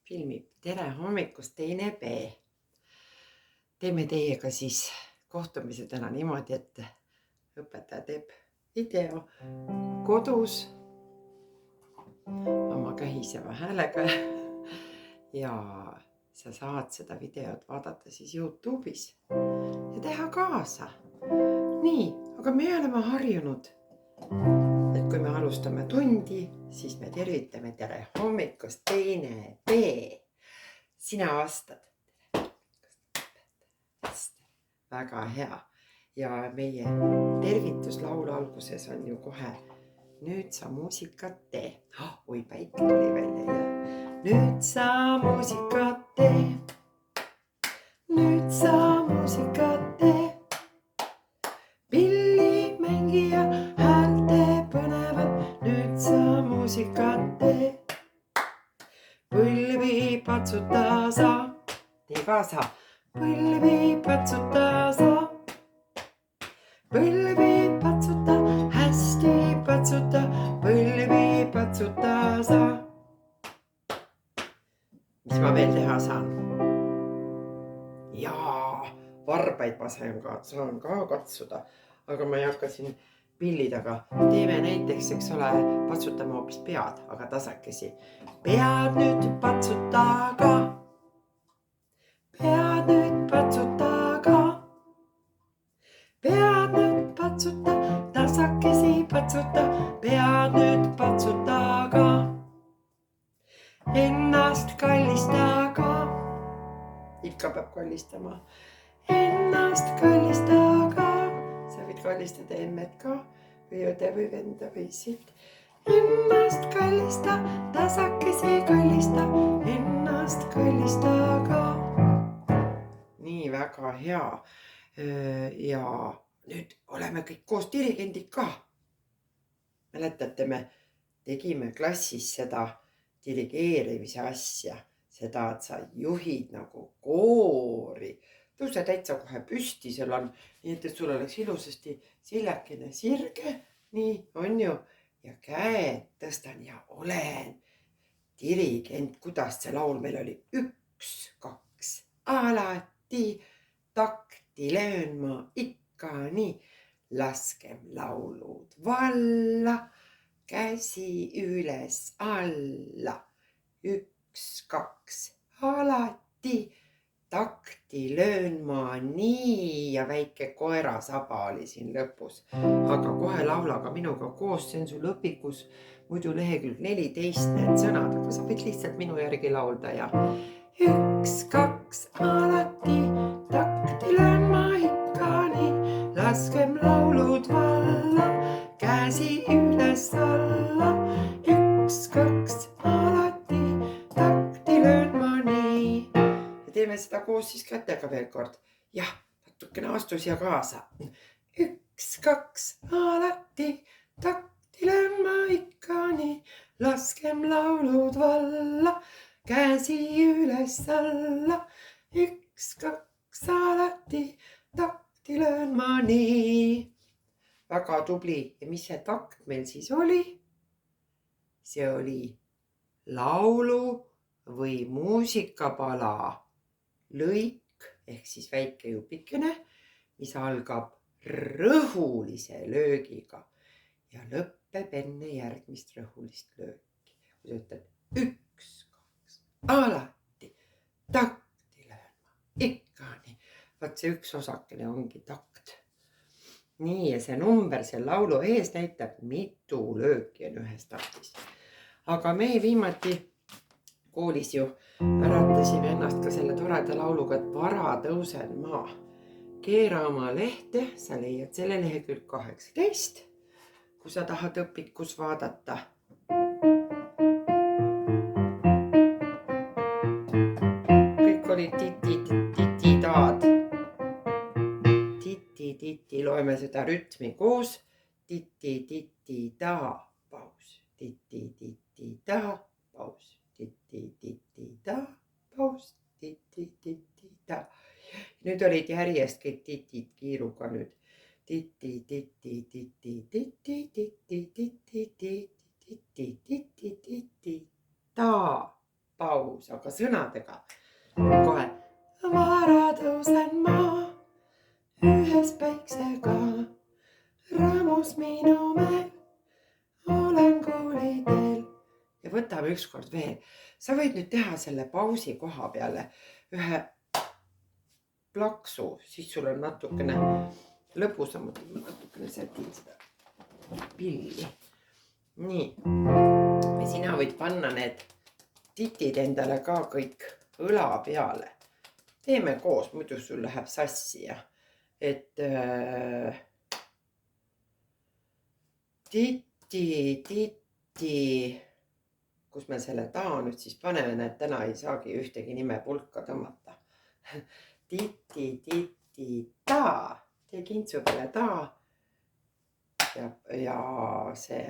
filmib Tere hommikust, teine B. Teeme teiega siis kohtumise täna niimoodi, et õpetaja teeb video kodus oma kähiseva häälega ja sa saad seda videot vaadata siis YouTube'is ja teha kaasa. Nii, aga me oleme harjunud, et kui me alustame tundi, siis me tervitame tere hommikust, teine B. Sina vastad. Väga hea. Ja meie tervituslaul alguses on ju kohe nüüd sa muusikat tee. Oi, päike tuli välja. Nüüd sa muusikat tee. Nüüd sa muusikat tee. Pillimängija häälte põnevad. Nüüd sa muusikat tee. Põlvi patsuta sa. Tee kaasa. Põlvi patsuta sa. Põlvi patsuta, hästi patsuta, põlvi patsuta sa. Mis ma veel teha saan? Jaa, varbaid ma saan ka katsuda, aga ma ei hakka siin pilli taga. Teeme näiteks, eks ole, patsutame hoopis pead, aga tasakesi. Pead nüüd patsuta ka. Pead nüüd patsuta ka. Pead nüüd patsuta, tasakesi patsuta, pead nüüd patsuta ka. Ennast kallista ka. Ikka peab kallistama. Ennast kallista ka. Sa võid kallistada emmet ka või õde või venda või siit. Ennast kallista, tasakesi kallista, ennast kallista ka. Nii, väga hea. Ja nüüd oleme kõik koos dirigendid ka. Mäletate, me tegime klassis seda dirigeerimise asja, seda, et sa juhid nagu koori. Tõuse täitsa kohe püsti, sul on, nii et sul oleks ilusasti siljakene sirge, nii on ju, ja käed tõstan ja olen dirigent. Kuidas see laul meil oli? 1, 2, alati takti löön ma ikka nii. Laskem laulud valla, käsi üles alla. 1, 2, alati takti löön ma nii. Ja väike koerasaba oli siin lõpus. Aga kohe laula ka minuga koos, see on sul õpikus muidu lehekülg 14 need sõnad, aga sa võid lihtsalt minu järgi laulda ja 1, 2, alati takti löön ma ikka nii. Laskem laulud valla, käsi üles alla. 1, 2, alati takti löön ma nii. Ja teeme seda koos siis kätega veel kord. Jah, natukene astu siia kaasa. 1, 2, alati takti löön ma ikka nii. Laskem laulud valla, käsi üles alla. 1, 2, alati takti löön ma nii. Väga tubli. Ja mis see takt meil siis oli? See oli laulu või muusikapala lõik ehk siis väike jupikene, mis algab rõhulise löögiga ja lõppeb enne järgmist rõhulist lööki. Kui sa ütled 1, 2, alati takti löön ma ikka nii. Vaat see üks osakene ongi takt. Nii, ja see number seal laulu ees näitab, mitu lööki on ühes taktis. Aga me viimati koolis ju äratasime ennast ka selle toreda lauluga, et vara tõusen ma. Keera oma lehte, sa leiad selle lehekülg 18, kui sa tahad õpikus vaadata. Kõik olid titi-taad. Titi, loeme seda rütmi koos. Titi-ta, paus. Titi-ta, paus. Titi-ta, paus. Titi-ta. Nüüd olid järjest kõik titid kiiruga nüüd. Titi-ta. paus, aga sõnadega. Kohe. Vara tõusen ma ühes päiksega, rõõmus minu meel, olen kooliteel. Ja võtame ükskord veel. Sa võid nüüd teha selle pausi koha peale ühe plaksu, siis sul on natukene lõbusamalt, natukene sätin seda pilli. Nii, ja sina võid panna need titid endale ka kõik õla peale. Teeme koos, muidu sul läheb sassi ja et titi, kus me selle taa nüüd siis paneme, et täna ei saagi ühtegi nime pulka tõmmata. Titi, taa, tee kintsu peale taa ja see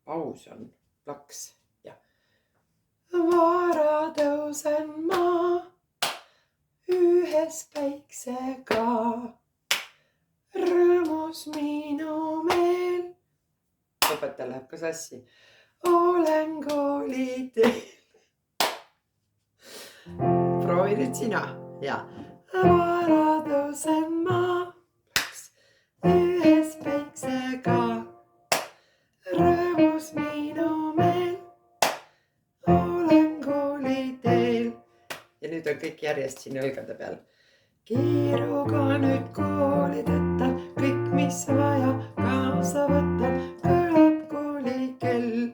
paus on plaks ja vara tõusen ma ühes päiksega, rõõmus minu meel. Õpetaja läheb ka sassi. Olen kooliteel. Proovi nüüd sina ja vara tõusen ma ühes päiksega, rõõmus minu meel, olen kooliteel. Ja nüüd on kõik järjest siin õlgade peal. Kiiruga nüüd kooli tõttan, kõik mis vaja kaasa võtan, kõlab koolikell.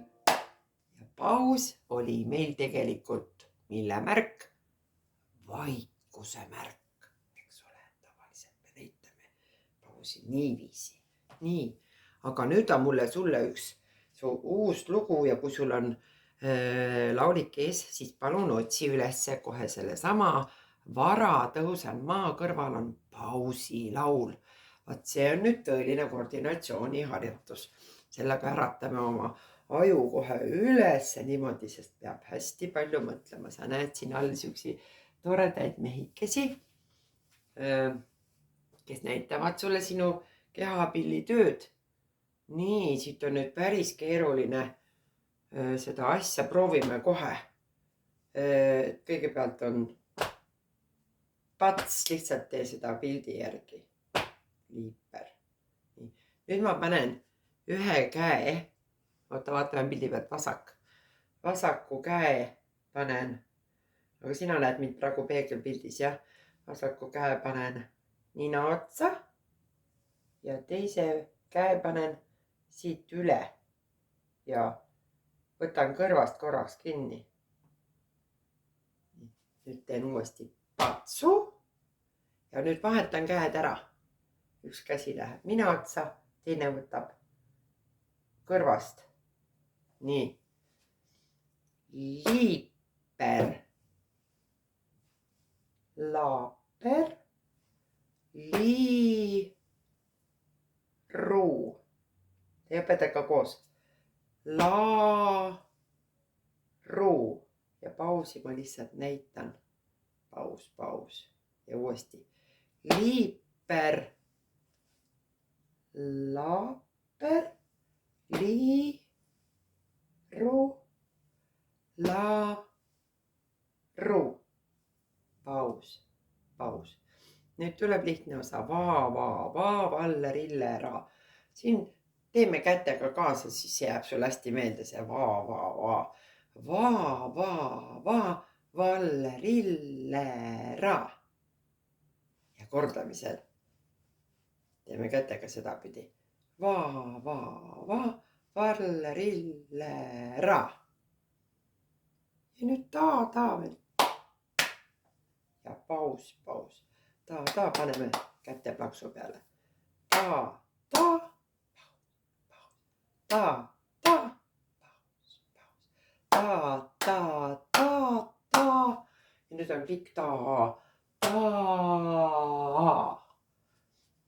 Ja paus oli meil tegelikult mille märk? Vaikuse märk, eks ole, tavaliselt me näitame pausi niiviisi. Nii, aga nüüd on mulle sulle üks uus lugu ja kui sul on laulik ees, siis palun otsi ülesse kohe selle sama vara tõusen maa kõrval on pausilaul. Vaat see on nüüd tõeline koordinatsiooniharjutus. Sellega äratame oma aju kohe üles niimoodi, sest peab hästi palju mõtlema. Sa näed siin all süksi toredaid mehikesi, kes näitavad sulle sinu kehapillitööd. Nii, siit on nüüd päris keeruline seda asja, proovime kohe. Kõigepealt on pats, lihtsalt tee seda pildi järgi. Liiper. Nüüd ma panen ühe käe, vaatame pildi pealt vasak. Vasaku käe panen, aga sina näed mind praegu peegelpildis, jah. Vasaku käe panen nina otsa ja teise käe panen siit üle ja võtan kõrvast korraks kinni. Nüüd teen uuesti patsu ja nüüd vahetan käed ära. Üks käsi läheb nina otsa, teine võtab kõrvast. Nii. Liiper. Laaper. Liiru. Tee õpetajaga koos. Laaru. Ja pausi ma lihtsalt näitan. Paus. Ja uuesti. Liiper. Laaper. Liiru. Laaru. Paus. Nüüd tuleb lihtne osa. Va, valle, rille, ra. Siin teeme kätega kaasa, siis see jääb sul hästi meelde see va. Va, valle, rille, ra. Ja kordamisel teeme kätega sedapidi. Va, valle, rille, ra. Ja nüüd ta veel. Ja paus. Ta paneme kätte plaksu peale. Ta. Ja nüüd on pikk ta.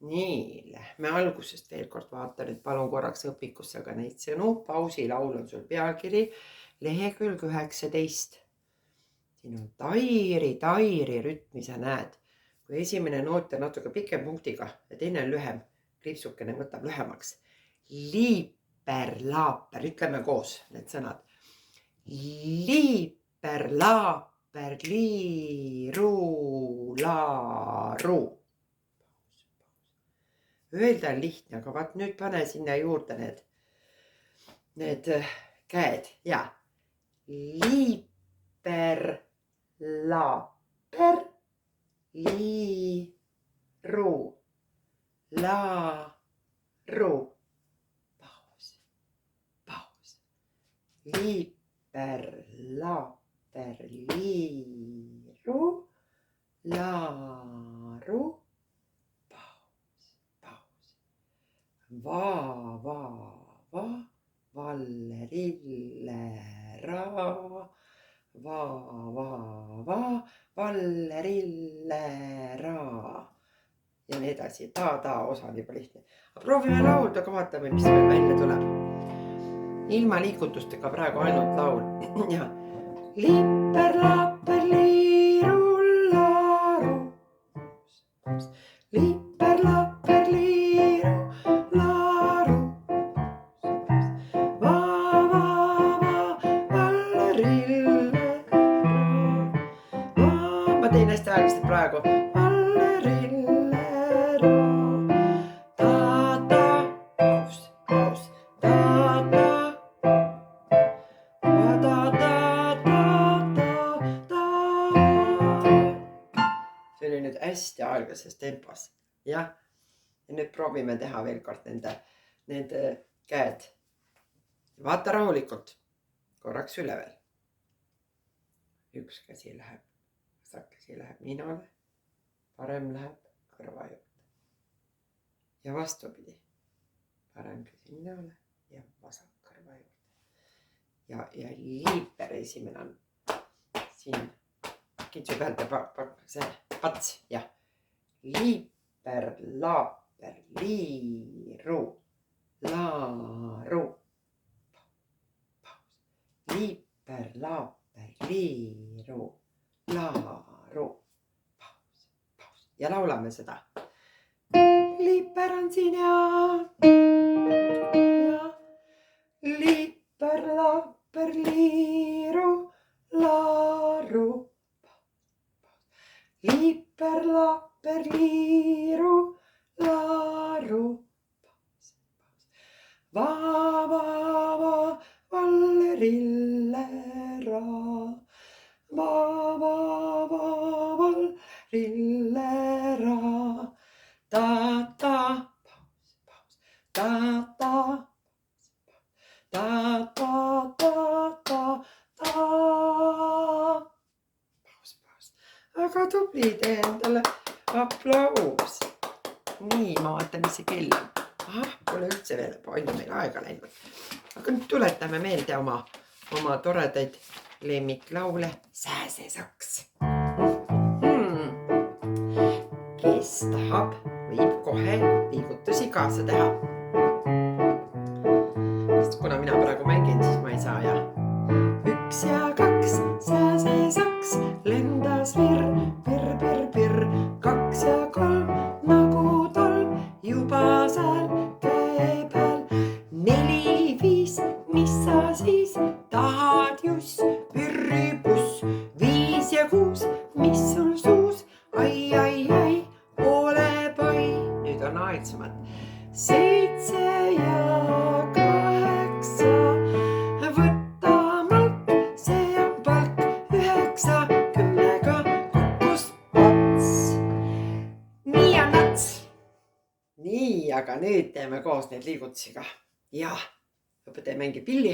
Nii, lähme algusest veel kord vaata nüüd palun korraks õpikusse ka neid sõnu. Pausilaul on sul pealkiri, lehekülg 19. Siin on tairi rütmi, sa näed. Kui esimene noot on natuke pikem punktiga ja teine on lühem, kriipsukene võtab lühemaks. Liiper, laaper, ütleme koos need sõnad. liiper, laaper, liiru, laaru. Öelda on lihtne, aga vaat nüüd pane sinna juurde need käed ja liiper, laaper, liiru, laaru. Paus. Liiper, laaper, liiru, laaru. Va, Vallerille-ra. Va, Vallerille-ra. Ja nii edasi. Ta osa on juba lihtne. Aga proovime laulda ka, vaatame, mis meil välja tuleb. Ilma liigutustega praegu ainult laul. Ja. Liiper, laaper, liiru, laaru. Liiper, laaper, liiru, laaru. Va, Vallerille-ra. Ma teen hästi aeglaselt praegu. Vallerille-ra. Ta, paus. Ta. See oli nüüd hästi aeglases tempos. Jah. Ja nüüd proovime teha veel kord nende käed. Vaata rahulikult. Korraks üle veel. Üks käsi läheb. Vasak käsi läheb ninale. Parem läheb kõrva juurde. Ja vastupidi. Parem käsi ninale ja vasak kõrva juurde. Ja liiper esimene on siin kitsu pealt ja see pats ja liiper, laaper, liiru, laaru. Liiper, laaper, liiru, laaru. Paus. Ja laulame seda. Liiper on siin ja liiper, laaper, liiru, laaru. Liiper, laaper, liiru, laaru. Va, Vallerille-ra. Va, Vallerille-ra. Ta. Paus. Ta. Paus. Väga tubli, tee endale aplaus. Nii, ma vaatan, mis see kell on. Pole üldse veel palju meil aega läinud. Aga nüüd tuletame meelde oma toredaid lemmiklaule. Sääsesaks. Kes tahab, võib kohe liigutusi kaasa teha. Kuna mina praegu mängin, siis ma ei saa ja. 1 ja 2, sääsesaks, lendas virr, pirr. 2 ja 3, nagu tolm, juba seal käe peal. 4, 5, mis sa siis tahad just, pürripuss. 5 ja 6, mis sul suus, ai, ole pai. Nüüd on aegsemad. 7 ja 8, võta malk, see on palk. 9, 10-ga kukkus ots. Nii on nats. Nii, aga nüüd teeme koos neid liigutusi ka. Ja, õpetaja mängib pilli.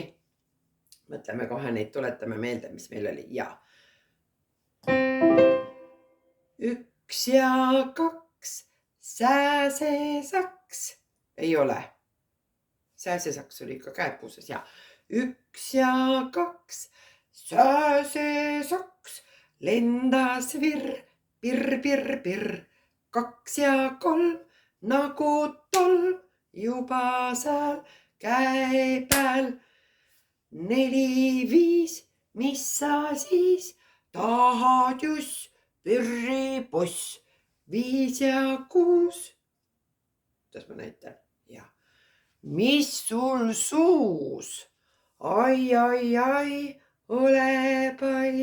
Mõtleme kohe neid, tuletame meelde, mis meil oli. Ja. 1 ja 2, sääsesaks. Ei ole. Sääsesaks oli ikka käepuuses. Ja. 1 ja 2, sääsesaks, lendas virr, pirr. 2 ja 3, nagu tolm, juba seal käe peal. 4, 5, mis sa siis tahad just, pürripuss. 5 ja 6. Kuidas ma näitan? Ja. Mis sul suus? Ai, ole pall.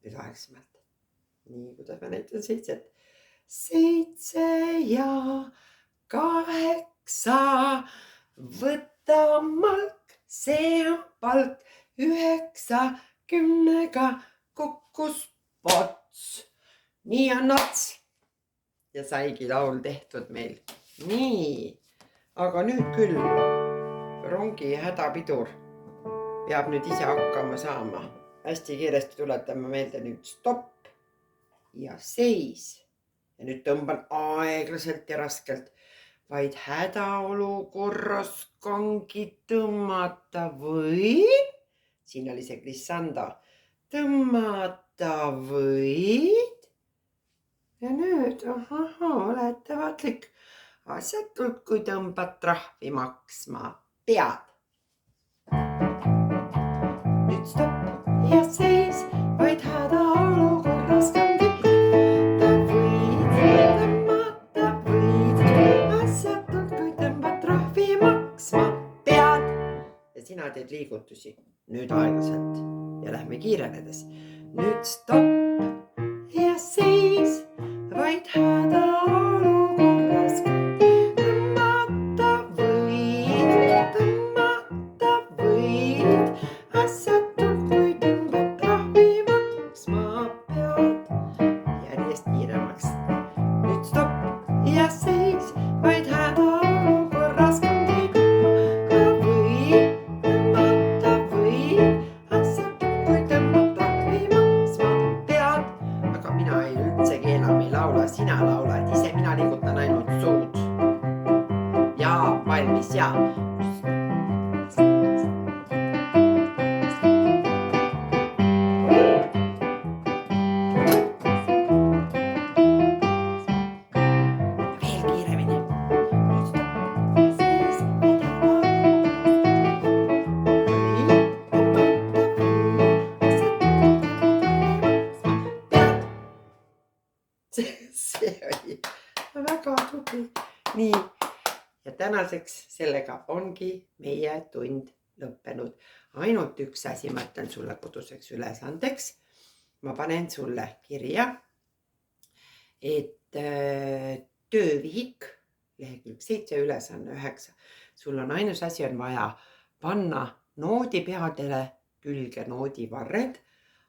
Nüüd aegsemalt. Nii, kuidas ma näitan 7. 7 ja 8. Võta malk, see on palk. 9 10-ga kukkus pots. Nii on nats. Ja saigi laul tehtud meil. Nii, aga nüüd küll rongi hädapidur peab nüüd ise hakkama saama. Hästi kiiresti tuletame meelde nüüd stopp ja seis. Ja nüüd tõmban aeglaselt ja raskelt, vaid hädaolukorras kangi tõmmata võid. Siin oli see glissando. Tõmmata võid. Ja nüüd, olete vaatlik, asjatult kui tõmbad trahvi maksma pead. Nüüd stopp ja seis, vaid hädaolukorras kangi tõmmata võid, asjatult kui tõmbad trahvi maksma pead. Ja sina teed liigutusi, nüüd aeglaselt ja lähme kiirenedes. Nüüd stopp ja seis. Vaid hädaolukorras tõmmata võid, asjatult kui tõmbad trahvi maksma pead. Järjest kiiremaks. Nüüd stopp ja seis, vaid hädaolukorras kangi tõmmata võid, asjatult kui tõmbad trahvi maksma pead. Aga mina ei üldse keela meil laula, sina laulad ise, mina liigutan ainult suud. Ja valmis ja. Veel kiiremini. See oli väga tubli. Nii, ja tänaseks sellega ongi meie tund lõppenud. Ainult üks asi ma ütlen sulle koduseks ülesandeks. Ma panen sulle kirja, et töövihik, lehekülg 7, ülesanne 9. Sul on ainus asi on vaja panna noodipeadele külge noodivarred,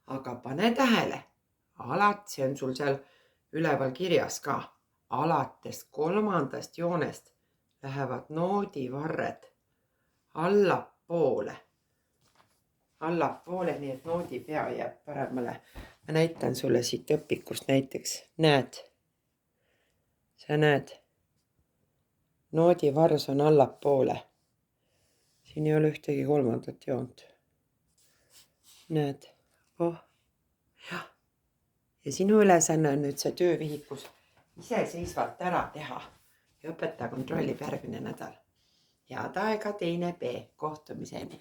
aga pane tähele, alati see on sul seal üleval kirjas ka, alates 3. joonest lähevad noodivarred allapoole, nii et noodipea jääb paremale. Ma näitan sulle siit õpikust näiteks, näed, sa näed, noodivars on allapoole, siin ei ole ühtegi 3. joont, näed, jah. Ja sinu ülesanne on nüüd see töövihikus iseseisvalt ära teha ja õpetaja kontrollib järgmine nädal. Head aega, 2. B, kohtumiseni.